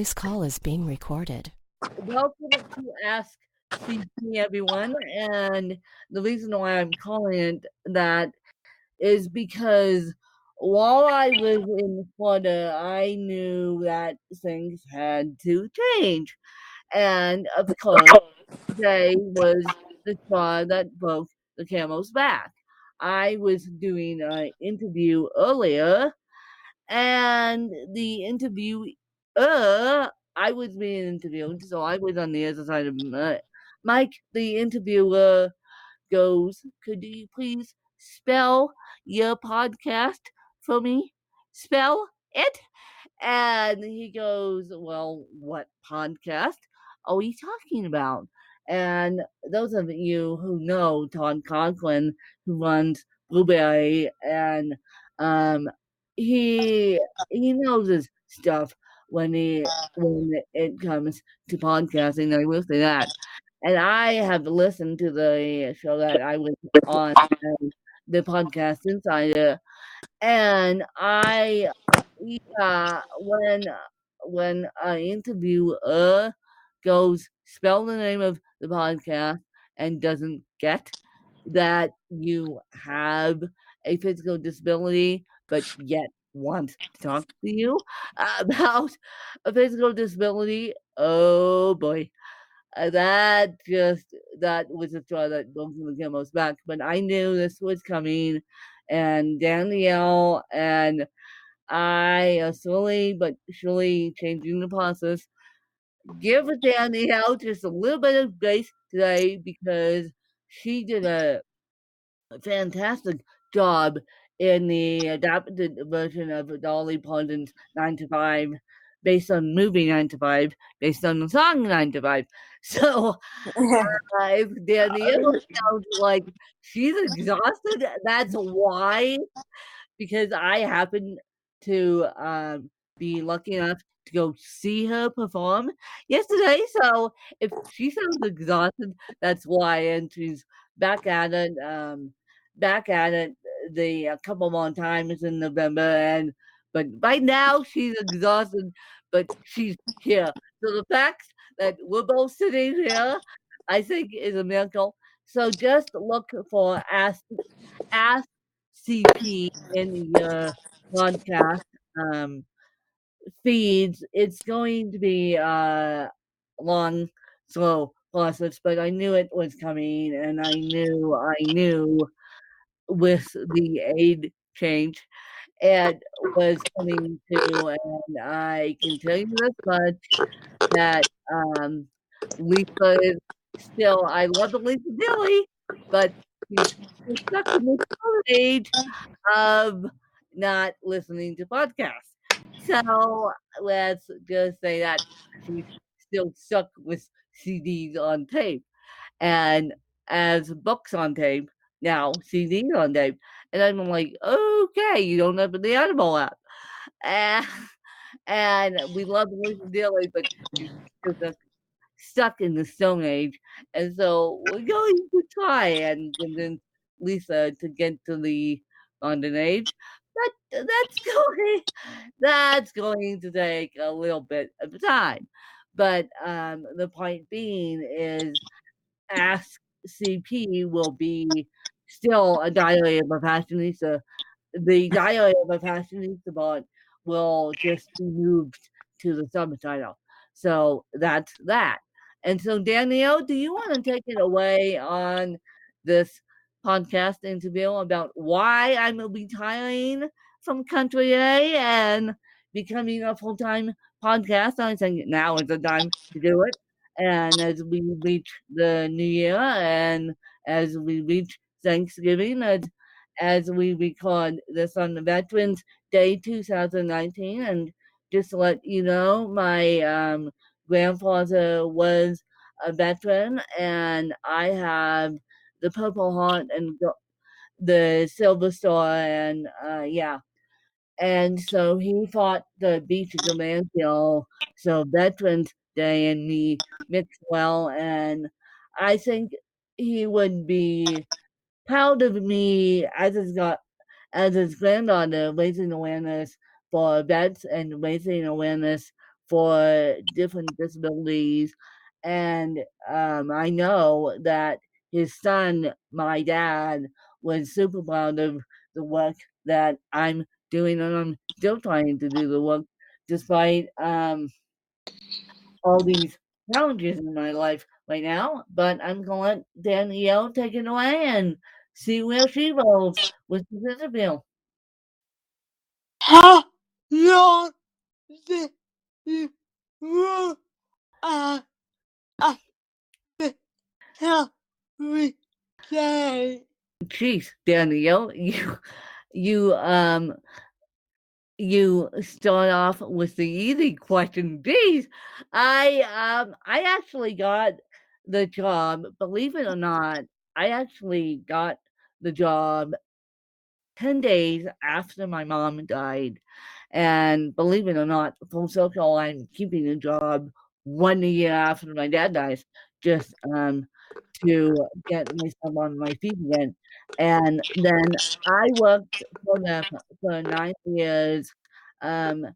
This call is being recorded. Welcome to Ask CP, everyone. And the reason why I'm calling it that is because while I was in Florida, I knew that things had to change. And of course, today was the straw that broke the camel's back. I was doing an interview earlier, and the interview, I was being interviewed, so I was on the other side of Mike. The interviewer goes, "Could you please spell your podcast for me? Spell it." And he goes, "Well, what podcast are we talking about?" And those of you who know Todd Conklin, who runs Blueberry, and um, he knows his stuff when it comes to podcasting. I will say that. And I have listened to the show that I was on, the Podcast Insider, and when an interviewer goes spell the name of the podcast and doesn't get that you have a physical disability, but yet want to talk to you about a physical disability, oh boy. That was a straw that broke the camel's back. But I knew this was coming, and Danielle and I are slowly but surely changing the process. Give Danielle just a little bit of grace today because she did a fantastic job in the adapted version of Dolly Parton's 9 to 5, based on movie 9 to 5, based on the song 9 to 5. So if Danielle sounds like she's exhausted, that's why, because I happen to be lucky enough to go see her perform yesterday. So if she sounds exhausted, that's why. And she's back at it, back at it the a couple more times in November. And but right now she's exhausted, but she's here. So the fact that we're both sitting here, I think, is a miracle. So just look for Ask CP in your podcast um, feeds. It's going to be a long, slow process, but I knew it was coming, and I knew with the aid change it was coming to, and I can tell you this much that Lisa is still. I love the Lisa Dilly, but she's stuck in this age of not listening to podcasts. So let's just say that she's still stuck with CDs on tape, and as books on tape, now CDs on tape. And I'm like, okay, you don't have the Audible app. And, and we love Lisa Daily, but she's still stuck in the Stone Age. And so we're going to try and convince Lisa to get to the London Age. But that's going to take a little bit of time. But the point being is Ask CP will be still a diary of a fashionista. The diary of a fashionista bot will just be moved to the subtitle. So that's that. And so, Danielle, do you want to take it away on this podcast interview about why I'm retiring from Country A and becoming a full time podcast? I think now is the time to do it. And as we reach the new year and as we reach Thanksgiving, as we record this on the Veterans Day 2019. And just to let you know, my grandfather was a veteran, and I have the Purple Heart and the Silver Star, and yeah. And so he fought the beaches of Mansfield, so Veterans Day and me mixed well, and I think he would be proud of me as his granddaughter, raising awareness for vets and raising awareness for different disabilities, and I know that his son, my dad, was super proud of the work that I'm doing, and I'm still trying to do the work despite all these challenges in my life right now. But I'm gonna let Danielle take it away and see where she rolls with this interview. How long did you work at the every day? Jeez, Danielle, you um you start off with the easy question. Jeez, I actually got the job. Believe it or not, I actually got the job 10 days after my mom died. And believe it or not, full circle, I'm keeping a job 1 year after my dad dies, just to get myself on my feet again. And then I worked for them for 9 years. Um,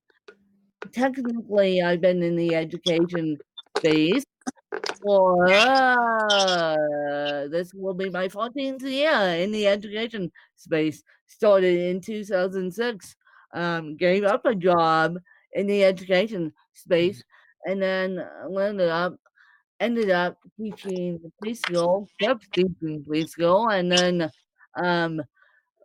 Technically, I've been in the education space for this will be my 14th year in the education space. Started in 2006, gave up a job in the education space, and then ended up teaching preschool, kept teaching preschool, and then um,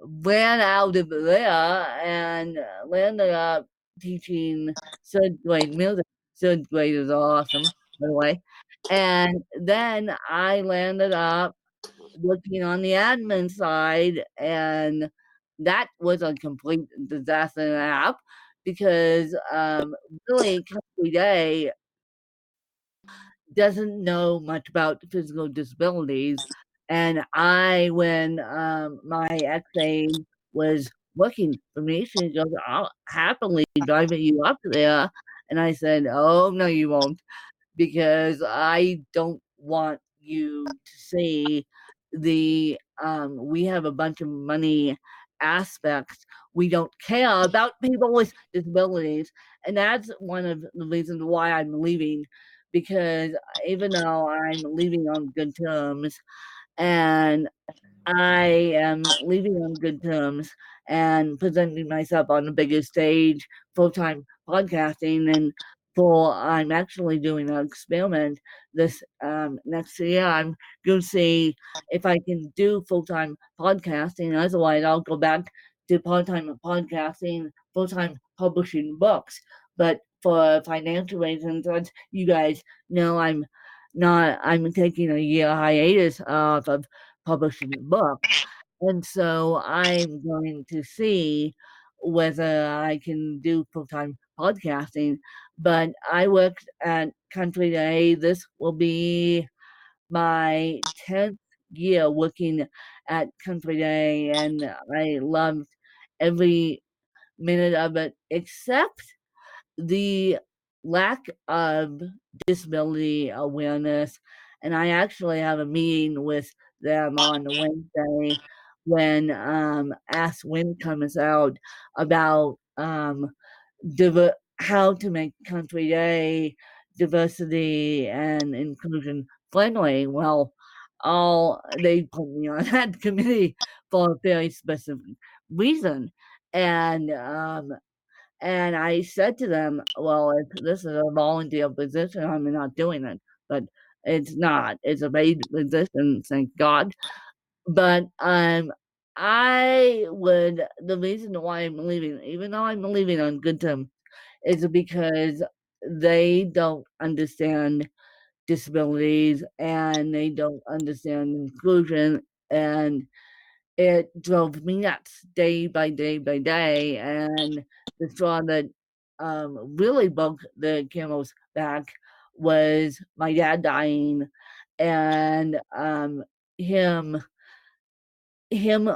ran out of there and landed up teaching third grade music. Third grade is awesome, by the way. And then I landed up working on the admin side, and that was a complete disaster and a half because really Country Day doesn't know much about physical disabilities. And when my ex-aide was working for me, she goes, "I'll happily drive you up there." And I said, "Oh, no, you won't, because I don't want you to see we have a bunch of money aspects. We don't care about people with disabilities." And that's one of the reasons why I'm leaving, because even though I'm leaving on good terms, and I am leaving on good terms and presenting myself on the biggest stage, full-time podcasting, and I'm actually doing an experiment this next year. I'm going to see if I can do full-time podcasting. Otherwise, I'll go back to part-time podcasting, full-time publishing books. But for financial reasons, as you guys know, I'm taking a year hiatus off of publishing a book. And so I'm going to see whether I can do full-time podcasting. But I worked at Country Day. This will be my 10th year working at Country Day, and I loved every minute of it except the lack of disability awareness. And I actually have a meeting with them on Wednesday when Aspen comes out about how to make Country Day diversity and inclusion friendly. Well, all they put me on that committee for a very specific reason, and I said to them, "Well, if this is a volunteer position, I'm not doing it." But it's not. It's a paid position, thank God. But the reason why I'm leaving, even though I'm leaving on good terms, is because they don't understand disabilities and they don't understand inclusion, and it drove me nuts day by day by day. And the straw that really broke the camel's back was my dad dying, and him him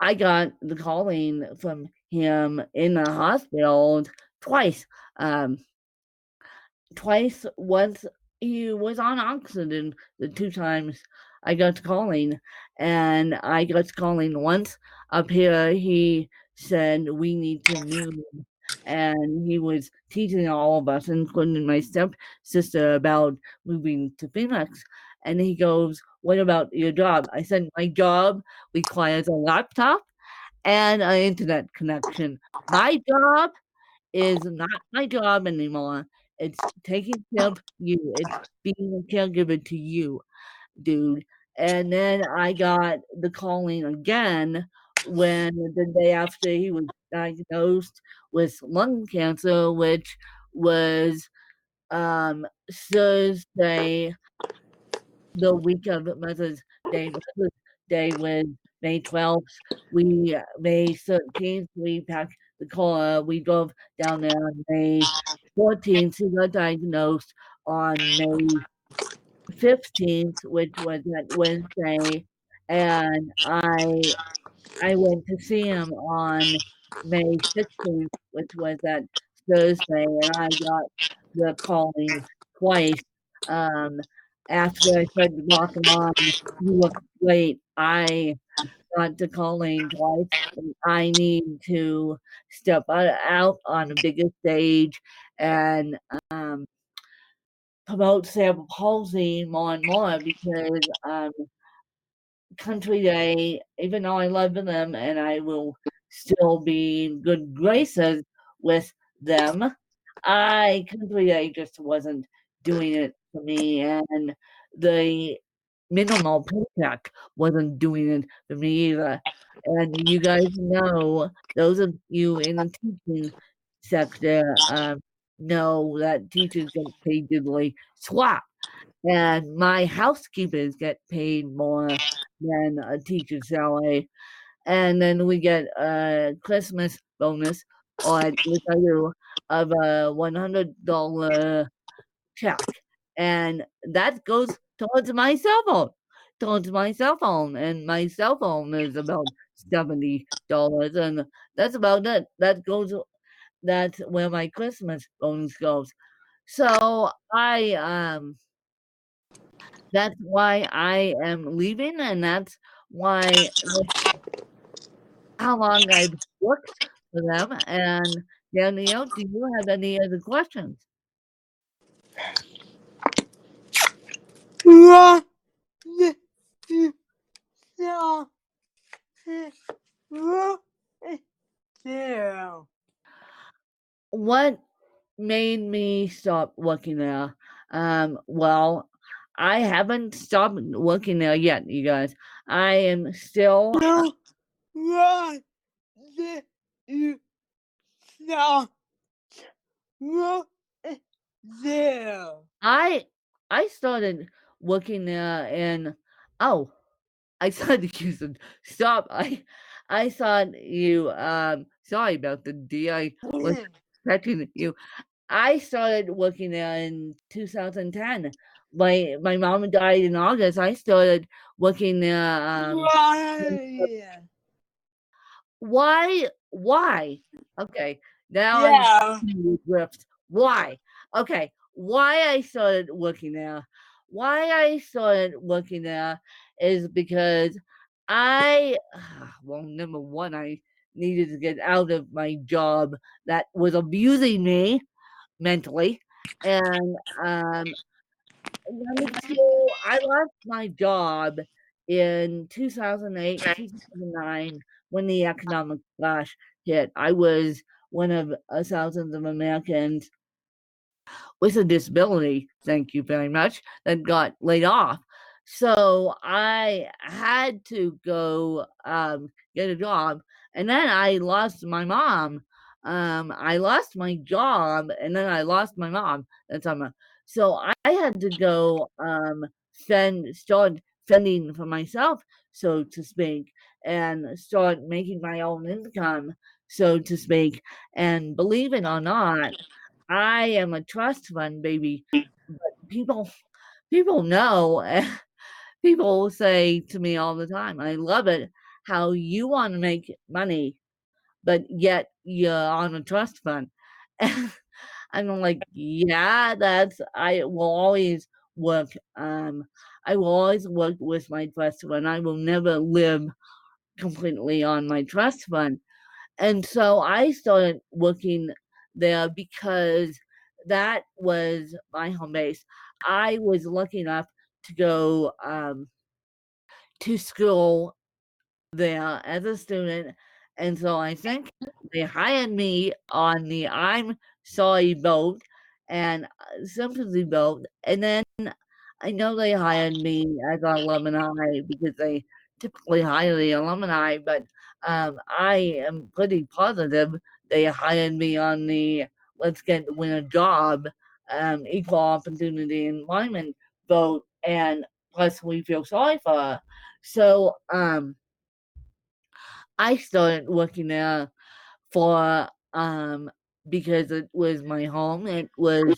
I got the calling from him in the hospital twice. Um, Twice. Once he was on oxygen, the two times I got calling, and I got calling once up here. He said, "We need to move." and he was teaching all of us, including my stepsister, about moving to Phoenix. And he goes, "What about your job?" I said, "My job requires a laptop and an internet connection. My job is not my job anymore. It's taking care of you. It's being a caregiver to you, dude." And then I got the calling again when the day after he was diagnosed with lung cancer, which was Thursday, the week of Mother's Day. Mother's Day was May 12th. May 13th, we packed the car. We drove down there on May 14th. He got diagnosed on May 15th, which was that Wednesday, and I went to see him on May 16th, which was that Thursday, and I got the calling twice. Um, After I tried to walk him on, "You look great." I got the calling twice, and I need to step out on a bigger stage and, promote cerebral palsy more and more because, Country Day, even though I love them and I will still be in good graces with them, Country Day just wasn't doing it for me, and the minimal paycheck wasn't doing it for me either. And you guys know, those of you in the teaching sector, know that teachers get paid diddly swap. And my housekeepers get paid more than a teacher's salary, and then we get a Christmas bonus, or at least I do, of a $100 check, and that goes towards my cell phone, and my cell phone is about $70, and that's about it. That's where my Christmas bonus goes. So that's why I am leaving, and that's how long I've worked for them. And Danielle, do you have any other questions? What the hell what there? What made me stop working there? Well, I haven't stopped working there yet, you guys. I am still No, what the you stop what there? I I started working there in oh, I started using stop. I thought you sorry about the D. I was catching you. I started working there in 2010. My mom died in August. I started working there Why? why? Okay, now I'm Yeah. gripped. Why? Okay, why I started working there. Why I started working there is because I well, number one, I needed to get out of my job that was abusing me mentally, and, number 2, I lost my job in 2008, 2009 when the economic crash hit. I was one of, thousands of Americans with a disability, thank you very much, that got laid off. So I had to go get a job, and then I lost my mom. I lost my job, and then I lost my mom. That's on my. So I had to go start fending for myself, so to speak, and start making my own income, so to speak. And believe it or not, I am a trust fund baby, but people know, people say to me all the time, "I love it how you wanna make money, but yet you're on a trust fund." And I'm like, "Yeah, that's work, I will always work with my trust fund. I will never live completely on my trust fund." And so I started working there because that was my home base. I was lucky enough to go to school there as a student, and so I think they hired me on the I'm Sorry boat and sympathy boat, and then I know they hired me as an alumni because they typically hire the alumni, but I am pretty positive they hired me on the Let's Get Win a Job, equal opportunity employment vote, and plus we feel sorry for her. So I started working there for because it was my home. It was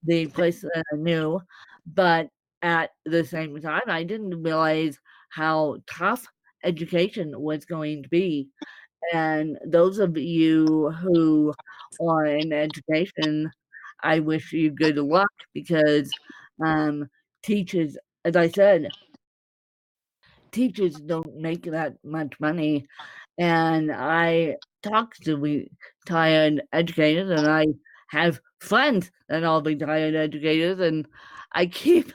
the place that I knew, but at the same time, I didn't realize how tough education was going to be. And those of you who are in education, I wish you good luck because um, teachers, as I said, teachers don't make that much money. And I talk to retired educators, and I have friends that are retired educators, and I keep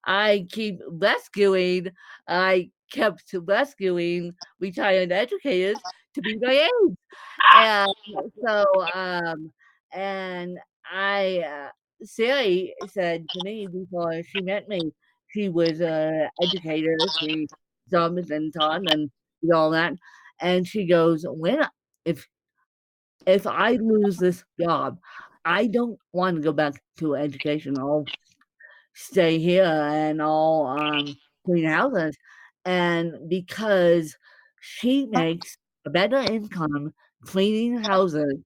I keep rescuing I kept rescuing retired educators to be my age. And so, and I, Sally said to me before she met me, she was a educator. She subbed and taught and did all that. And she goes, if if I lose this job, I don't want to go back to education. I'll stay here and I'll clean houses. And because she makes a better income cleaning houses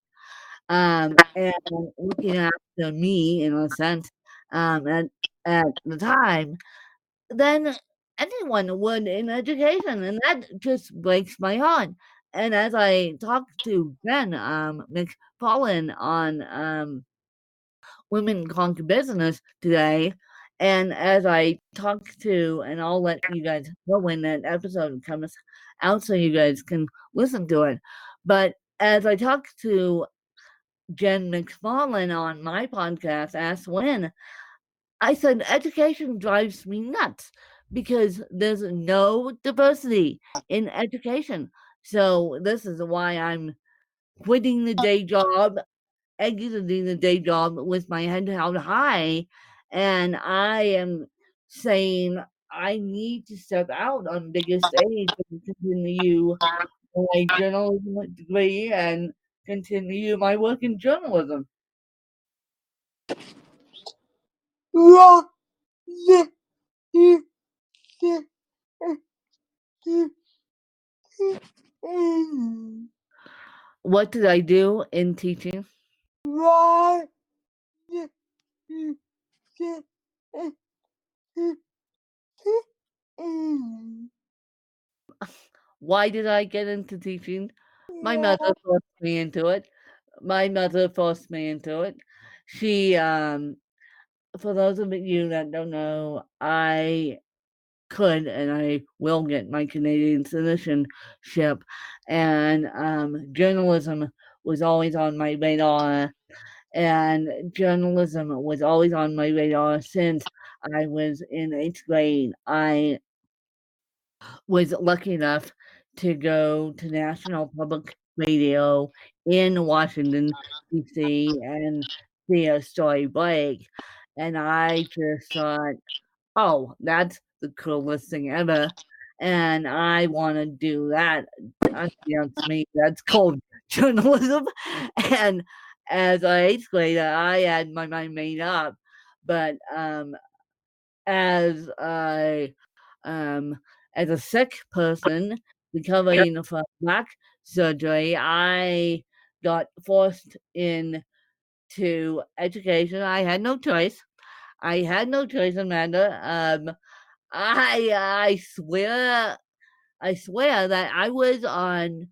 and looking after me in a sense, at the time, than anyone would in education, and that just breaks my heart. And as I talked to Jen McFarlane on Women Conquer Business today, and as I talked to, and I'll let you guys know when that episode comes out so you guys can listen to it. But as I talked to Jen McFarlane on my podcast, Ask When, I said education drives me nuts because there's no diversity in education. So this is why I'm quitting the day job, exiting the day job with my head held high, and I am saying I need to step out on bigger stage and continue my journalism degree and continue my work in journalism. Ra, ze, u, ze, u, mm. What did I do in teaching? Ra, ze, u, ze, u, mm. Why did I get into teaching? My Ra, mother forced me into it. My mother forced me into it. She, for those of you that don't know, I could and I will get my Canadian citizenship, and journalism was always on my radar, and journalism was always on my radar since I was in 8th grade. I was lucky enough to go to National Public Radio in Washington, D.C., and see a story break, and I just thought, "Oh, that's the coolest thing ever," and I wanna do that. Unbeknownst to me, that's called journalism, and as a 8th grader, I had my mind made up, but, as I as a sick person recovering from back surgery, I got forced into education. I had no choice. I had no choice, Amanda. I swear that I was on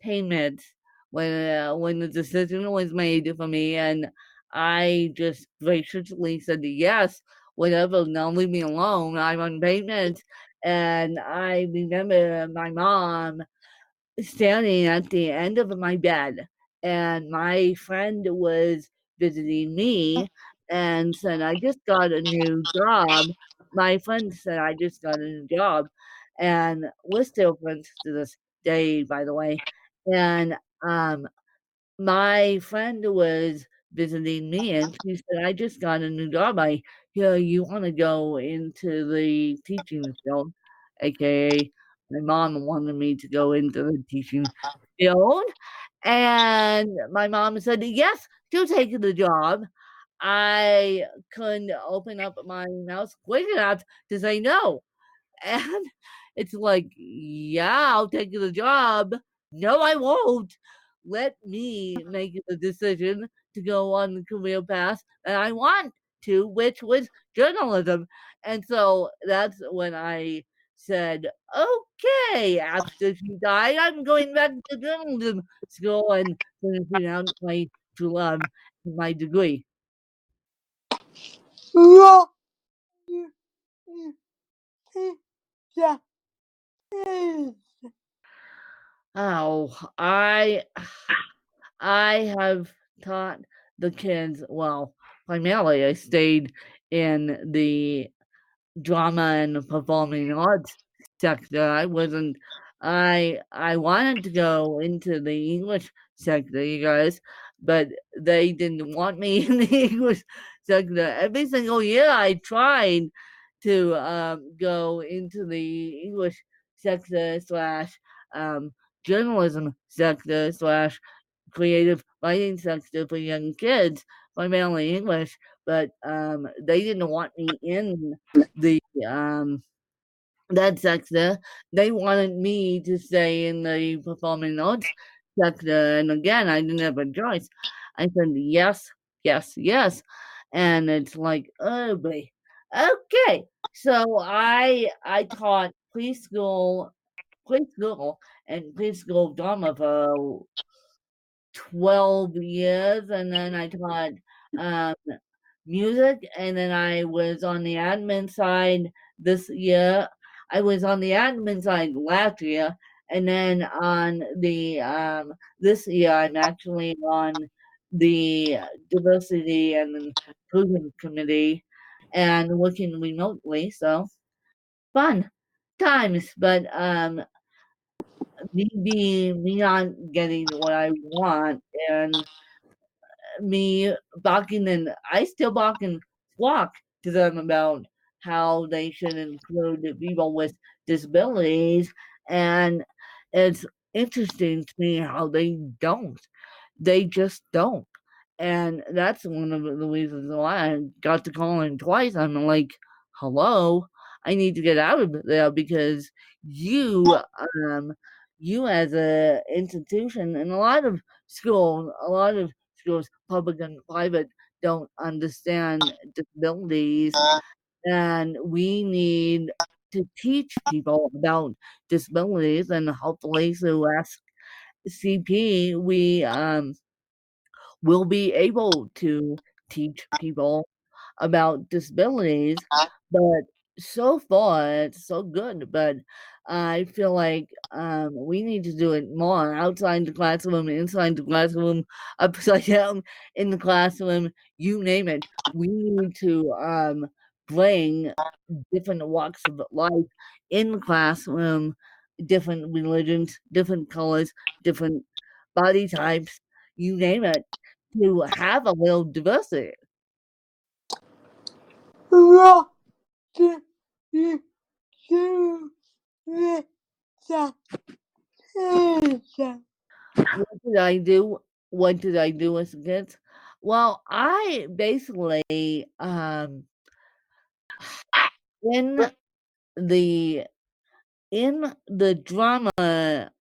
pain meds when the decision was made for me, and I just graciously said yes, whatever. Now leave me alone. I'm on pain meds, and I remember my mom standing at the end of my bed, and my friend was visiting me and said, "I just got a new job." My friend said, "I just got a new job," and we're still friends to this day, by the way. And um, my friend was visiting me, and she said, "I just got a new job. I hear you wanna go into the teaching field," AKA my mom wanted me to go into the teaching field, and my mom said, "Yes, she'll take the job." I couldn't open up my mouth quick enough to say no. And it's like, "Yeah, I'll take the job." "No, I won't." Let me make the decision to go on the career path that I want to, which was journalism. And so that's when I said, "Okay, after she died, I'm going back to journalism school and finishing out my true love, my degree." What do you think that is? Oh, I have taught the kids well, primarily I stayed in the drama and performing arts sector. I wanted to go into the English sector, you guys, but they didn't want me in the English sector. Every single year I tried to go into the English sector slash um, journalism sector slash creative writing sector for young kids, primarily English, but they didn't want me in the that sector. They wanted me to stay in the performing arts sector, and again, I didn't have a choice. I said yes, yes, yes, and it's like, oh boy, okay. So I taught preschool and preschool drama for 12 years, and then I taught um, music, and then I was on the admin side this year. I was on the admin side last year, and then on the this year I'm actually on the diversity and inclusion committee and working remotely. So fun times, but me not getting what I want and me barking and I still bark and squawk to them about how they should include the people with disabilities, and it's interesting to me how they don't. They just don't. And that's one of the reasons why I got to call in twice. I'm like, hello, I need to get out of there because you, um, you as a institution and a lot of schools, public and private, don't understand disabilities, and we need to teach people about disabilities, and hopefully through SCP, we will be able to teach people about disabilities, but so far it's so good. But I feel like we need to do it more outside the classroom, inside the classroom, upside down in the classroom, you name it. We need to bring different walks of life in the classroom, different religions, different colors, different body types, you name it, to have a little diversity. What do you do with that is? What did I do? What did I do as a kid? Well, I basically in the in the drama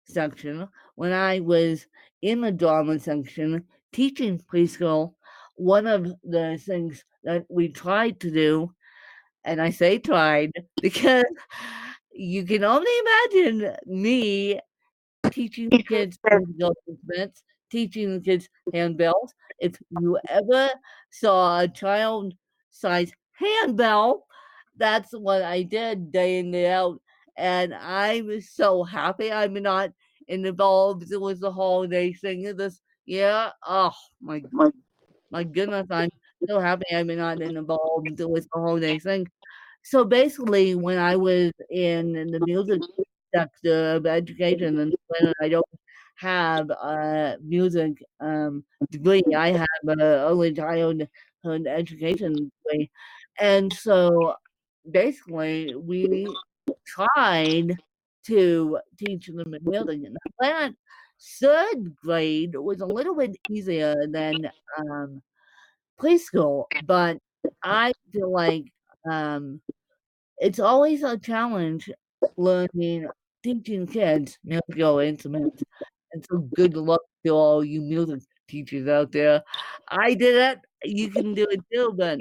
section, when I was in the drama section teaching preschool, one of the things that we tried to do, and I say tried because you can only imagine me teaching the kids musical instruments, teaching the kids handbells. If you ever saw a child size handbell, that's what I did day in, day out. and I'm so happy I'm not involved with the holiday thing this year. Oh my my goodness, I'm so happy I'm not involved with the holiday thing. So basically, when I was in the music sector of education, and when I don't have a music degree, I have a early childhood education degree, and so basically, we tried to teach them music. And that third grade was a little bit easier than preschool, but I feel like um it's always a challenge learning teaching kids musical instruments, and so good luck to all you music teachers out there. I did it, you can do it too, but,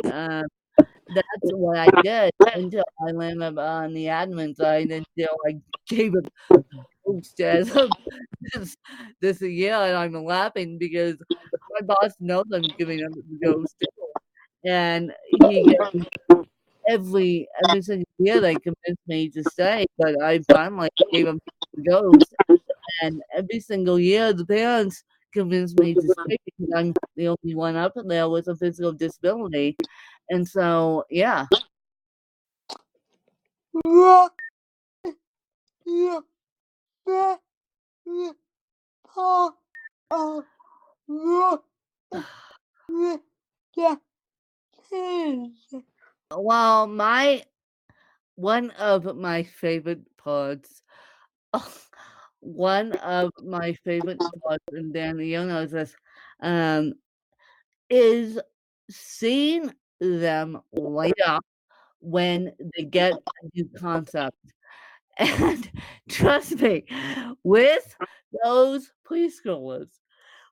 that's what I did until I landed on the admin side until I gave a post as of this this year, and I'm laughing because my boss knows I'm giving up the ghost too, and he every single year they convinced me to stay, but I finally gave them the ghost, and every single year the parents convinced me to stay because I'm the only one up there with a physical disability, and so, yeah. Yeah, yeah, yeah, yeah, oh, oh, yeah, yeah, yeah, yes. Well, my one of my favorite parts one of my favorite parts, and Dan, you know this, um, is seeing them light up when they get a new concept. And trust me, with those preschoolers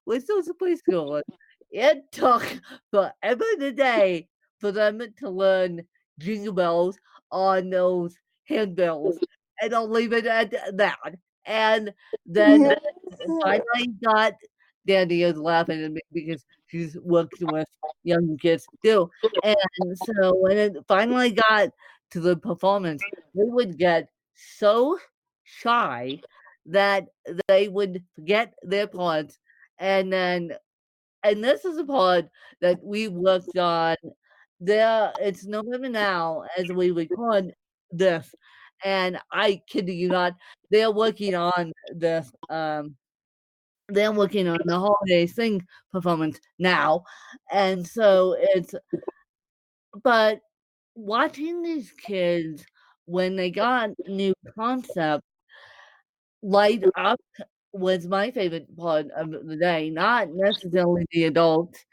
with those preschoolers, it took forever today for them to learn Jingle Bells on those handbills, and I'll leave it at that. And then finally got Danny is laughing at me because she's worked with young kids too. And so when it finally got to the performance, they would get so shy that they would forget their parts. And then, and this is a part that we worked on. There, it's November now as we record this, and I kid you not, they're working on this. They're working on the holiday sing performance now, and so it's but watching these kids when they got new concept light up was my favorite part of the day, not necessarily the adults,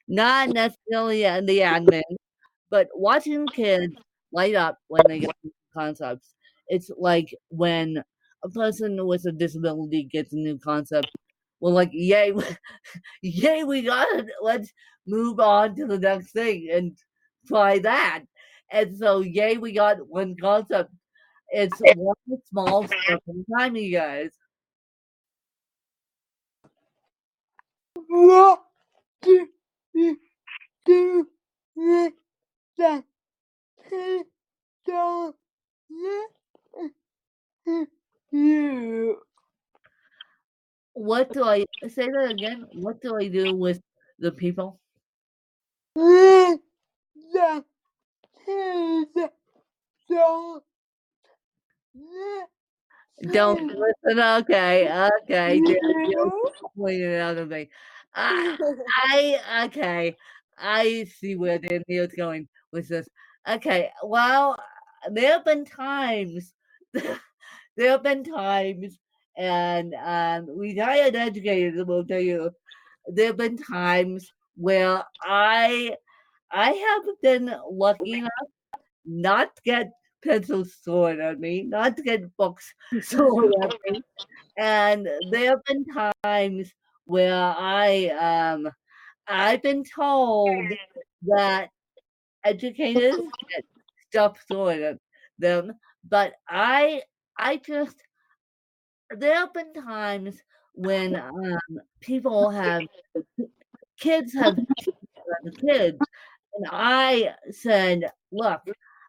not necessarily the admin, but watching kids light up when they get new concepts. It's like when a person with a disability gets a new concept. We're like, yay, yay, we got it. Let's move on to the next thing and try that. And so, yay, we got one concept. It's one small step at a time, you guys. What do you do with that? Don't you What do I say that again? What do I do with the people? with the kids? Don't Don't listen. listen. Okay, okay. Daniel You. pointed out of me. Okay. I see where Daniel's going with this. Okay. Well, there have been times. There have been times, and retired educators will tell you there have been times where I have been lucky enough not to get pencils thrown at me, not to get books thrown at me, and there have been times where I've been told that educators get stuff thrown at them, but I just there have been times when people have kids have the kids. And I said, "Look,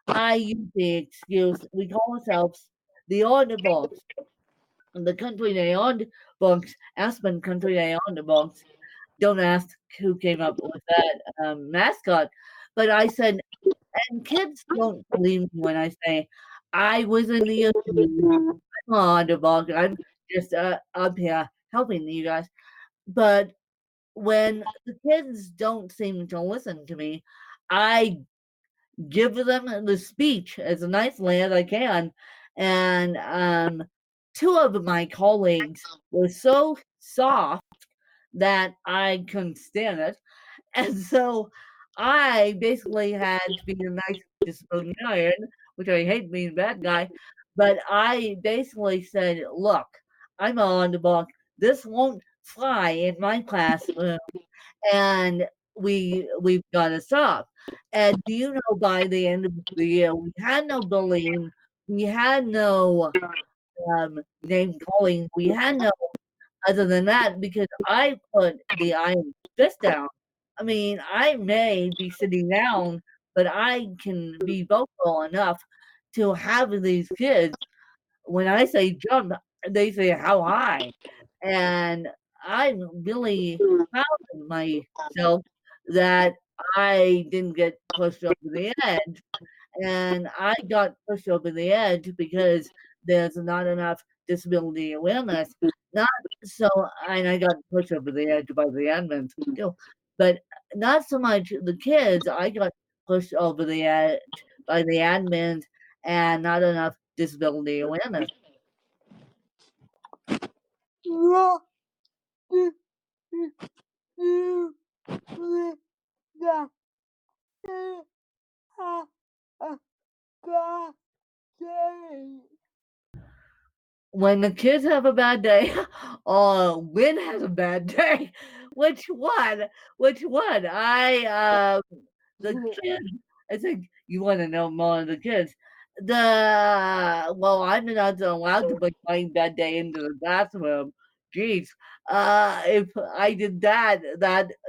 I use the excuse we call ourselves the odd books, the country they owned books, Aspen country they owned the books. Don't ask who came up with that mascot, but I said, and kids won't believe me when I say I was in the I'm on the book. I'm just up here helping you guys. But when the kids don't seem to listen to me, I give them the speech as nicely as I can. And two of my colleagues were so soft that I couldn't stand it. And so I basically had to be a nice disciplinarian, which I hate being a bad guy. But I basically said, look, I'm on the book. This won't fly in my classroom and we've got to stop. And do you know by the end of the year, we had no bullying, we had no name calling, we had no other than that because I put the iron fist down. I mean, I may be sitting down, but I can be vocal enough to have these kids. When I say jump, they say how high, and I'm really proud of myself that I didn't get pushed over the edge, and I got pushed over the edge because there's not enough disability awareness. Not so, and I got pushed over the edge by the admins too, but not so much the kids. I got pushed over the edge by the admins and not enough disability awareness. What do you think that is a bad day? When the kids have a bad day or Lynn has a bad day, which one? Which one? The kids, I think you wanna know more of the kids. Well, I'm not allowed to bring my bad day into the bathroom. Jeez. If I did that,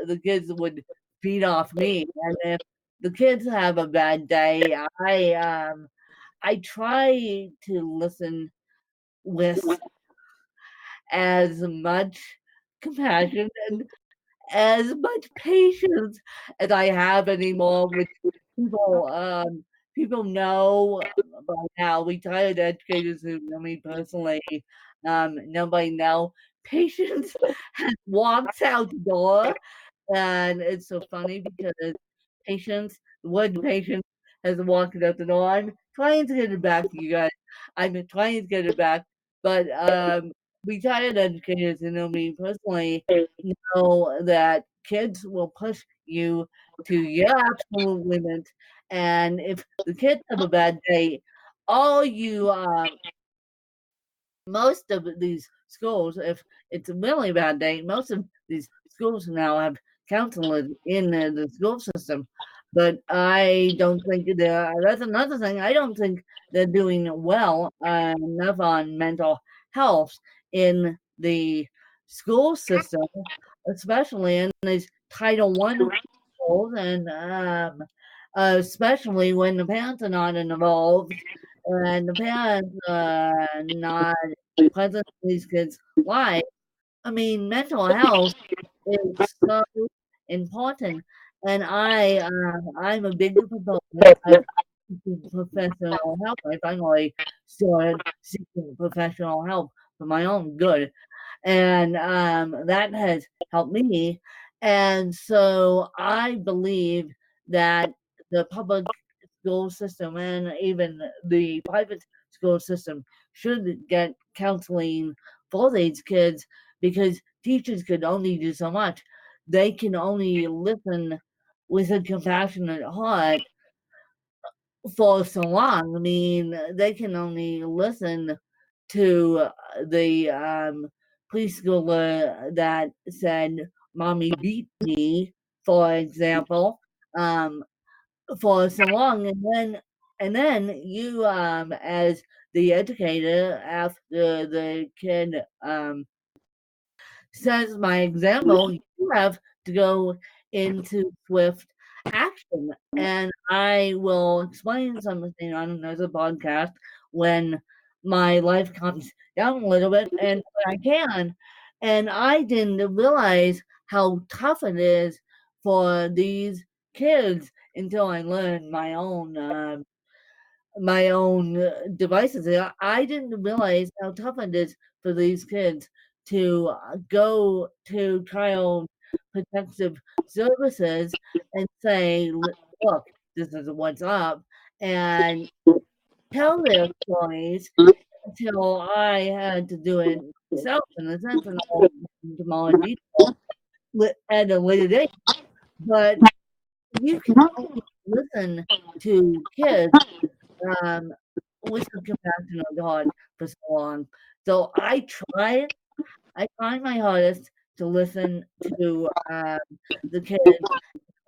the kids would feed off me, and if the kids have a bad day, I try to listen with as much compassion and as much patience as I have anymore, which people people know by now. Retired educators who know me personally, know by now. Patience has walked out the door, and it's so funny because patience, the word patience, has walked out the door. I'm trying to get it back, you guys. I'm trying to get it back, but retired educators who know me personally know that kids will push you to your absolute limit, and if the kids have a bad day, all you most of these schools, if it's a really bad day, most of these schools now have counselors in the school system. But I don't think that's another thing. I don't think they're doing well enough on mental health in the school system, especially in these Title One schools, and especially when the parents are not involved and the parents not present in these kids' lives. I mean, mental health is so important, and I'm a big proponent of seeking professional help. I finally started seeking professional help for my own good, and that has helped me. And so I believe that the public school system and even the private school system should get counseling for these kids because teachers could only do so much. They can only listen with a compassionate heart for so long. I mean, they can only listen to the preschooler that said, "Mommy beat me," for example, um, for so long, and then you, as the educator, after the kid says my example, you have to go into swift action. And I will explain something on another podcast when my life comes down a little bit and when I can. And I didn't realize how tough it is for these kids until I learned my own devices. I didn't realize how tough it is for these kids to go to child protective services and say, "Look, this is what's up," and tell their stories until I had to do it myself in a sense, and I'll get into more detail at a later date. But you can only listen to kids um, with some compassion on God for so long. So I try my hardest to listen to the kids.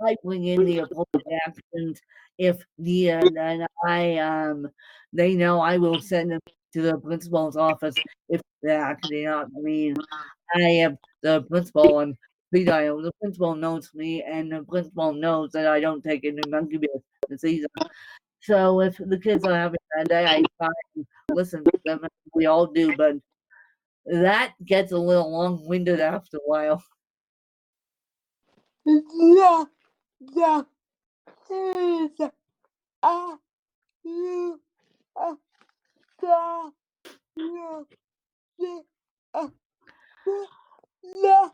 I bring in the appropriate actions if needed, and they know I will send them to the principal's office if they're acting up. I mean, I am the principal and the principal knows me, and the principal knows that I don't take any monkey business either. So if the kids are having a bad day, I try and listen to them, and we all do, but that gets a little long-winded after a while. Yeah, yeah, is a you a the you the the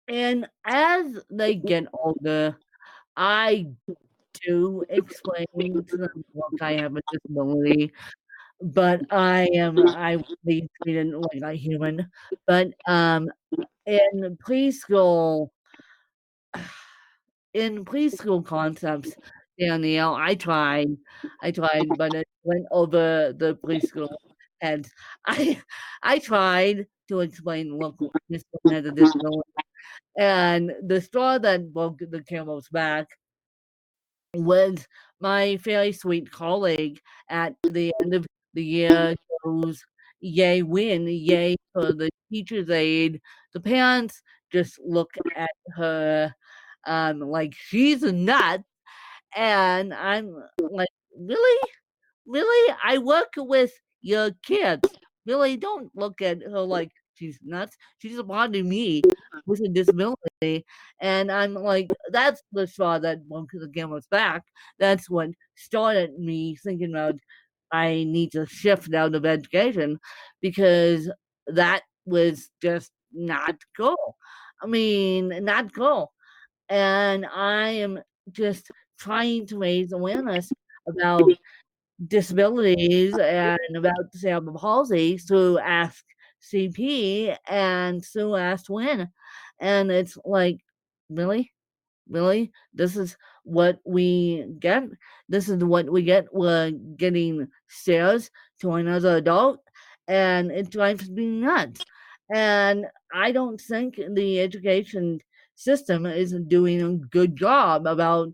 And as they get older, I do explain to them, "Look, I have a disability, but I want to be treated like a human." But, in preschool in preschool concepts, Danielle, I tried, but it went over the preschool heads. I I tried to explain, "Look, this one has a disability," and the straw that broke the camel's back was my very sweet colleague at the end of the year goes, "Yay, win, yay for the teacher's aide." The parents just look at her, like she's nuts, and I'm like, "Really? Really? I work with your kids. Really, don't look at her like she's nuts. She's a part of me with a disability." And I'm like, that's the straw that broke the camel's back. That's what started me thinking about I need to shift out of education because that was just not cool. I mean, not cool. And I am just trying to raise awareness about disabilities and about cerebral palsy through Ask CP and through Ask Win. And it's like, really? Really? This is what we get? This is what we get? We're getting stares to another adult, and it drives me nuts. And I don't think the education system is doing a good job about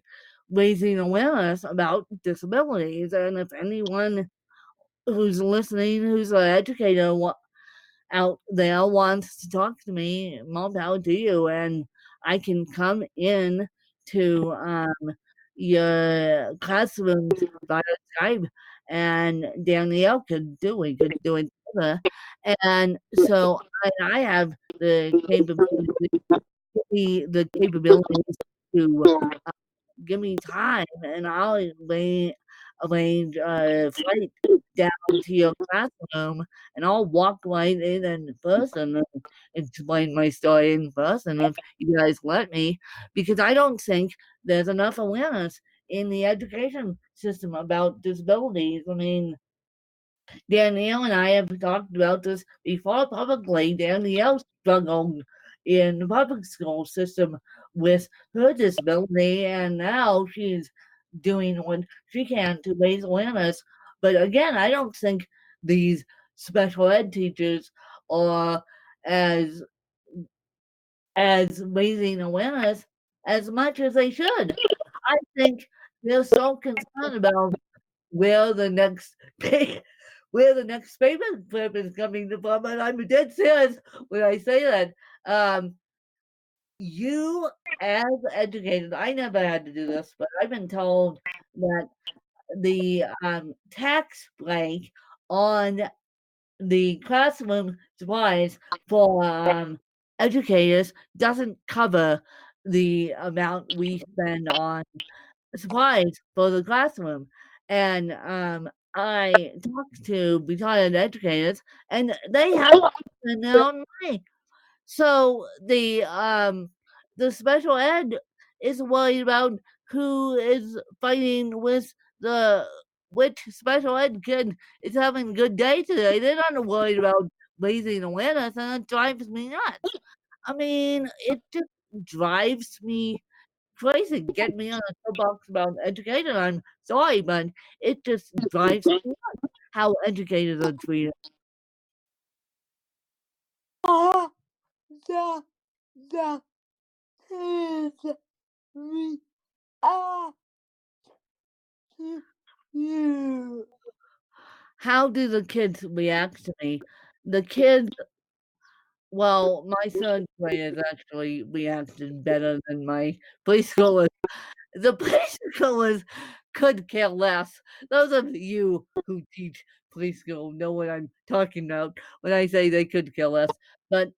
raising awareness about disabilities. And if anyone who's listening, who's an educator out there wants to talk to me, more power to you, and I can come in to your classrooms via Skype, and Danielle could do it together. And so I have the capabilities to give me time, and I'll arrange a flight down to your classroom, and I'll walk right in person and explain my story in person if you guys let me, because I don't think there's enough awareness in the education system about disabilities. I mean, Danielle and I have talked about this before publicly. Danielle struggled in the public school system with her disability, and now she's doing what she can to raise awareness. But again, I don't think these special ed teachers are as raising awareness as much as they should. I think they're so concerned about where the next pay where the next payment clip is coming from, and I'm dead serious when I say that. Um, you as educated, I never had to do this, but I've been told that the tax break on the classroom supplies for educators doesn't cover the amount we spend on supplies for the classroom. And I talked to retired educators, and they have to spend their own money. So the special ed is worried about who is fighting with the which special ed kid is having a good day today. They're not worried about raising awareness, and it drives me nuts. I mean, it just drives me crazy. Get me on a soapbox about education. I'm sorry, but it just drives me nuts how educators are treated. Ah, the the kids react to you. How do the kids react to me? The kids, well, my third graders actually reacted better than my preschoolers. The preschoolers could care less. Those of you who teach preschool know what I'm talking about when I say they could care less. But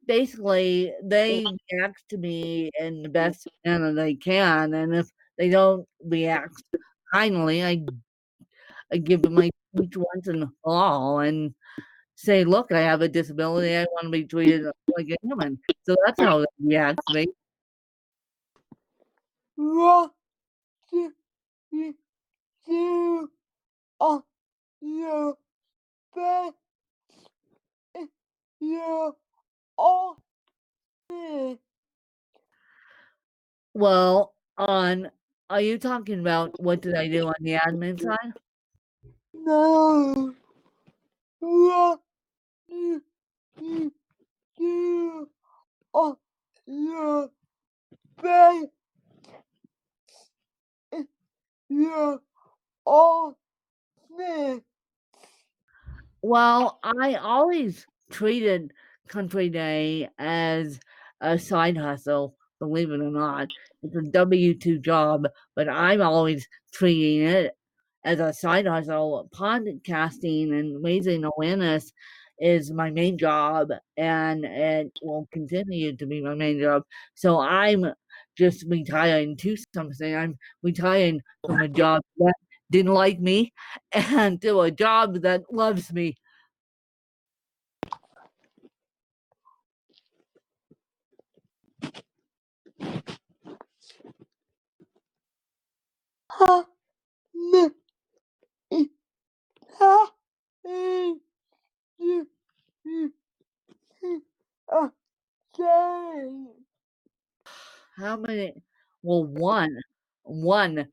basically, they react to me in the best manner they can, and if they don't react kindly, I give them my speech once and for all, and say, "Look, I have a disability. I wanna be treated like a human." So that's how they react to me. What do you do on your bed if you're office? Well, on are you talking about what did I do on the admin side? No. What do you do on your bed if you're office? Well, I always treated Country Day as a side hustle, believe it or not. It's a W-2 job, but I'm always treating it as a side hustle. Podcasting and raising awareness is my main job, and it will continue to be my main job. So I'm just retiring to something. I'm retiring from a job that didn't like me and to a job that loves me. Ha, me, ha, you, you, uh, say. How many? Well, one,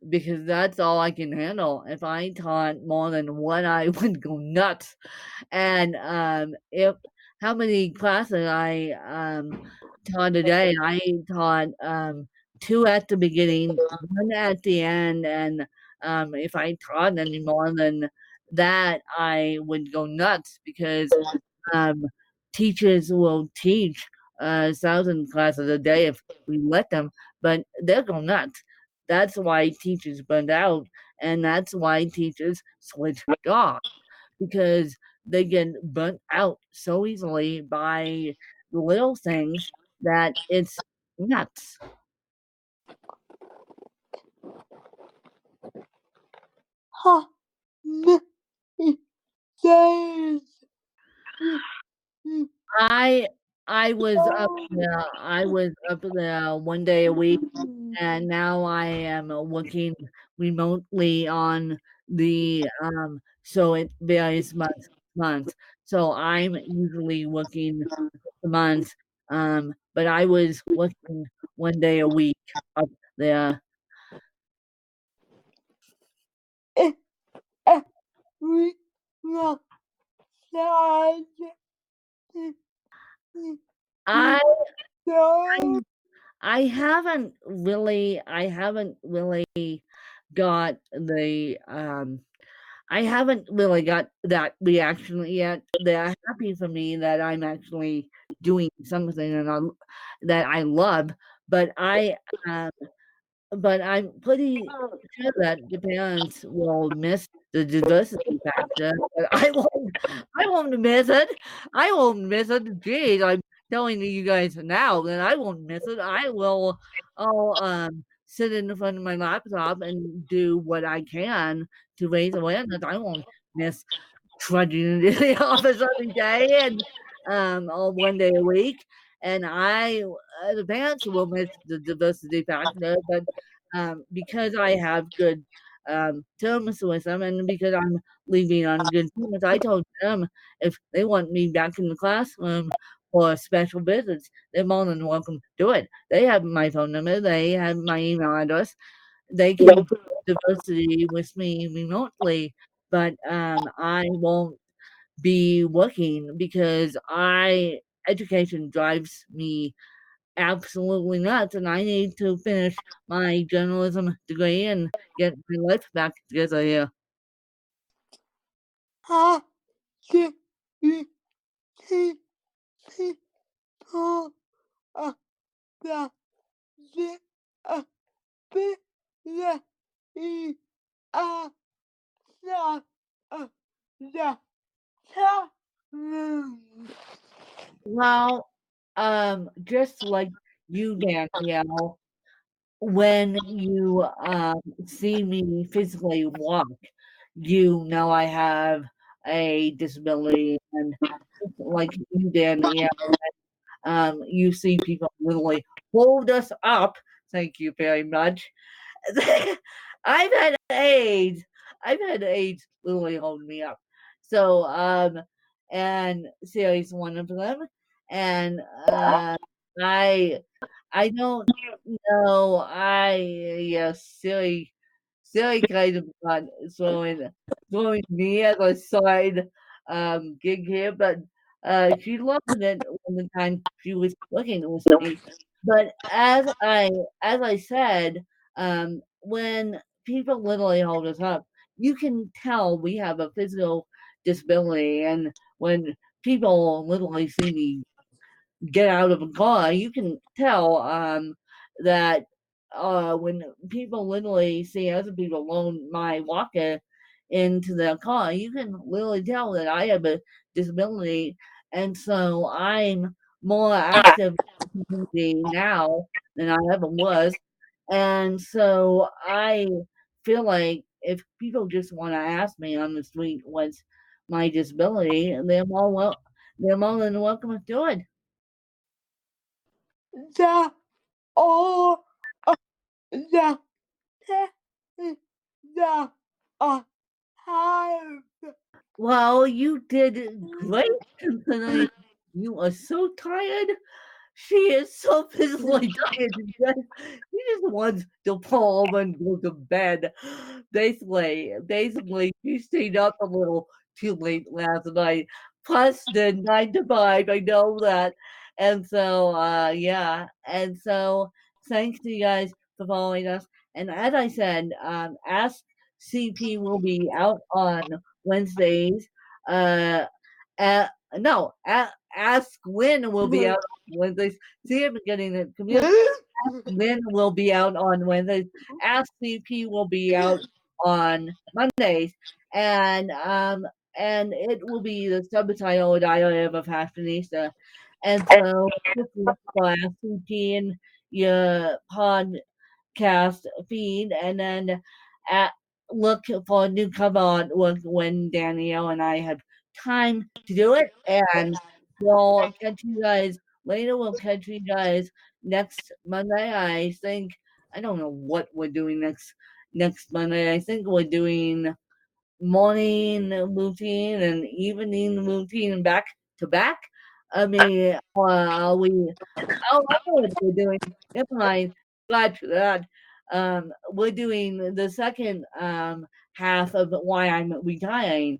because that's all I can handle. If I taught more than one, I would go nuts. And if how many classes I taught today? I taught two at the beginning, one at the end, and if I taught any more than that, I would go nuts because um, teachers will teach 1,000 classes a day if we let them, but they'll go nuts. That's why teachers burn out, and that's why teachers switch jobs because they get burnt out so easily by the little things that it's nuts. Ha, me, says. I I was up there I was up there one day a week, and now I am working remotely on so it varies month to month. So I'm usually working a month, but I was working one day a week up there. We will side. I So, I haven't really got the, I haven't really got that reaction yet. They're happy for me that I'm actually doing something that I love, but um but I'm pretty sure that the parents will miss the diversity factor, but I won't miss it. I won't miss it. Geez, I'm telling you guys now that I won't miss it. I'll sit in front of my laptop and do what I can to raise awareness. I won't miss trudging into the office every day and or one day a week. And the parents will miss the diversity factor, but because I have good terms with them and because I'm leaving on good terms, I told them if they want me back in the classroom for special visits, they're more than welcome to do it. They have my phone number, they have my email address, they can do diversity with me remotely, but I won't be working because I education drives me absolutely nuts, and I need to finish my journalism degree and get my life back together here. Ha si i si si to a da si a pe la I a sa a da sa Well, just like you, Danielle, when you see me physically walk, you know I have a disability, and like you, Danielle. You see people literally hold us up. Thank you very much. I've had AIDS. I've had AIDS literally hold me up. So, and Sally's one of them. And I, I don't know. Yeah, silly kind of got throwing me as a side gig here, but she loved it when the time she was working with me. But as I said, when people literally hold us up, you can tell we have a physical disability, and when people literally see me get out of a car, you can tell that when people literally see other people load my walker into their car, you can literally tell that I have a disability, and so I'm more active in the community now than I ever was, and so I feel like if people just want to ask me on the street what's my disability, they're more than welcome to do it. da o da da a have Well, you did great considering you are so tired. She is so physically tired. She just wants to fall over and go to bed. Basically, she stayed up a little too late last night. Plus the 9 to 5, I know that. And so, yeah. And so, thanks to you guys for following us. And as I said, Ask CP will be out on Wednesdays. Uh, no, Ask Lynn will be out on Wednesdays. See, I'm getting it confused. Lynn will be out on Wednesdays. Ask CP will be out on Mondays, and it will be the subtitle Diary of a Fashionista. And so, just look for Ask CP in your podcast feed, and then at, look for a new cover artwork when Danielle and I have time to do it. And we'll catch you guys later. We'll catch you guys next Monday. I think I don't know what we're doing next Monday. I think we're doing morning routine and evening routine back to back. I mean, we oh, I know what we're doing. Never mind. Glad for that. We're doing the second half of why I'm retiring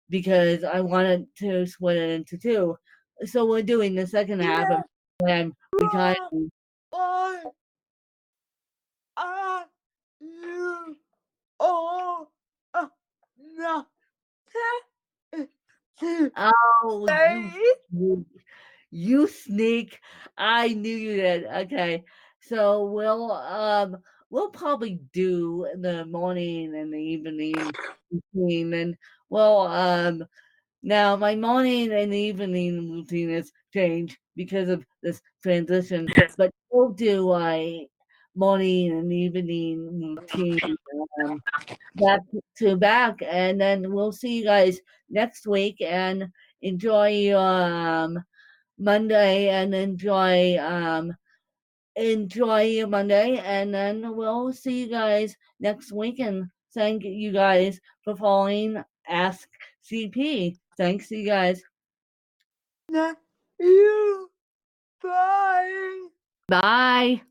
because I wanted to split it into two. So we're doing the second half of why I'm retiring. I are you all not Oh, say you sneak. I knew you did. Okay. So we'll we'll probably do the morning and the evening routine. And well, now my morning and evening routine has changed because of this transition, but we'll do a morning and evening routine um, back to back, and then we'll see you guys next week. And enjoy your Monday, and enjoy your Monday, and then we'll see you guys next week. And thank you guys for following Ask CP. Thanks, you guys. You. Bye. Bye.